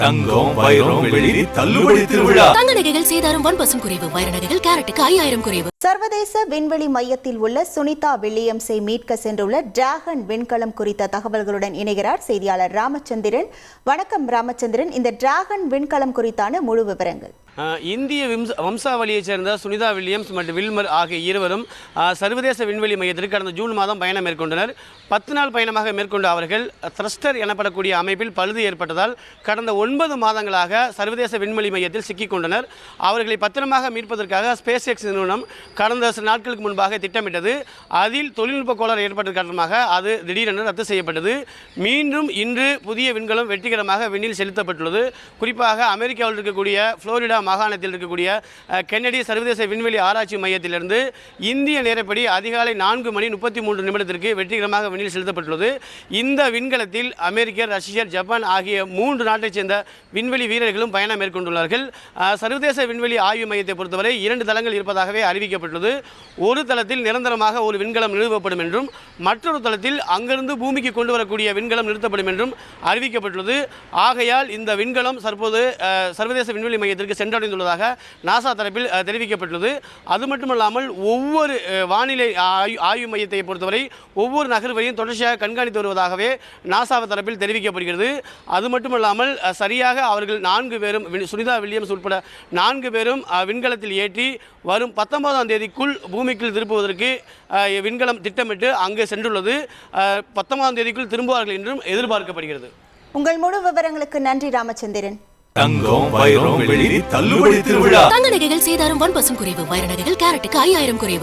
தங்கம் வைரம் வெள்ளி தள்ளுபடி திருவிழா. தங்க நகைகள் சேதாரம் 1% குறைவு. வைர நகைகள் கேரட்டுக்கு 5000 குறைவு. சர்வதேச விண்வெளி மையத்தில் உள்ள சுனிதா வில்லியம்ஸை மீட்க சென்றுள்ள டிராகன் விண்கலம் குறித்த தகவல்களுடன் இணைகிறார் செய்தியாளர் ராமச்சந்திரன். வணக்கம் ராமச்சந்திரன், இந்த டிராகன் விண்கலம் குறித்தான முழு விவரங்கள். இந்திய வம்சாவளியைச் சேர்ந்த சுனிதா வில்லியம்ஸ் மற்றும் வில்மர் ஆகிய இருவரும் சர்வதேச விண்வெளி மையத்திற்கு கடந்த ஜூன் மாதம் பயணம் மேற்கொண்டனர். 10 நாள் பயணமாக மேற்கொண்ட அவர்கள் த்ரஸ்டர் எனப்படக்கூடிய அமைப்பில் பழுது ஏற்பட்டதால் கடந்த 9 மாதங்களாக சர்வதேச விண்வெளி மையத்தில் சிக்கிக்கொண்டனர். அவர்களை பத்திரமாக மீட்பதற்காக ஸ்பேஸ் எக்ஸ் நிறுவனம் கடந்த சில நாட்களுக்கு முன்பாக திட்டமிட்டது. அதில் தொழில்நுட்ப கோளாறு ஏற்பட்டது காரணமாக அது திடீரென ரத்து செய்யப்பட்டது. மீண்டும் இன்று புதிய விண்கலம் வெற்றிகரமாக விண்ணில் செலுத்தப்பட்டுள்ளது. குறிப்பாக அமெரிக்காவில் இருக்கக்கூடிய புளோரிடா மாகாணத்தில் இருக்கக்கூடிய கென்னடி சர்வதேச விண்வெளி ஆராய்ச்சி மையத்திலிருந்து இந்திய நேரப்படி அதிகாலை 4:33 வெற்றிகரமாக விண்ணில் செலுத்தப்பட்டுள்ளது. இந்த விண்கலத்தில் அமெரிக்கர், ரஷ்யர், ஜப்பான் ஆகிய 3 நாட்டைச் சேர்ந்த விண்வெளி வீரர்களும் பயணம் மேற்கொண்டுள்ளார்கள். சர்வதேச விண்வெளி ஆய்வு மையத்தை பொறுத்தவரை 2 தளங்கள் இருப்பதாகவே அறிவிக்கப்பட்டுள்ளது. ஒரு தளத்தில் நிரந்தரமாக ஒரு விண்கலம் நிறுவப்படும் என்றும் மற்றொரு தளத்தில் அங்கிருந்து பூமிக்கு கொண்டு வரக்கூடிய விண்கலம் நிறுத்தப்படும் என்றும் அறிவிக்கப்பட்டுள்ளது. ஆகையால் இந்த விண்கலம் தற்போது சர்வதேச விண்வெளி மையத்திற்கு சென்றடைந்துள்ளதாக நாசா தரப்பில் தெரிவிக்கப்பட்டுள்ளது. அது மட்டுமல்லாமல் ஒவ்வொரு வானிலை ஆய்வு மையத்தை பொறுத்தவரை ஒவ்வொரு நகர்வையும் தொடர்ச்சியாக கண்காணித்து வருவதாகவே நாசா தரப்பில் தெரிவிக்கப்படுகிறது. அது மட்டுமல்லாமல் சரியாக அவர்கள் 4 பேரும் சுனிதா வில்லியம்ஸ் உட்பட 4 பேரும் விண்கலத்தில் ஏற்றி வரும் 19ஆம் தேதிக்குள் பூமிக்குள் திருப்புவதற்கு விண்கலம் திட்டமிட்டு அங்கு சென்றுள்ளது. 19ஆம் தேதிக்குள் திரும்புவார்கள் என்றும் எதிர்பார்க்கப்படுகிறது. உங்கள் முழு விவரங்களுக்கு நன்றி ராமச்சந்திரன். தங்கம் வைரம் வெள்ளி தள்ளுபடி திருவிழா. தங்க நகைகள் சேதாரம் 1% குறைவு. வைர நகைகள் கேரட்டுக்கு 5000 குறைவு.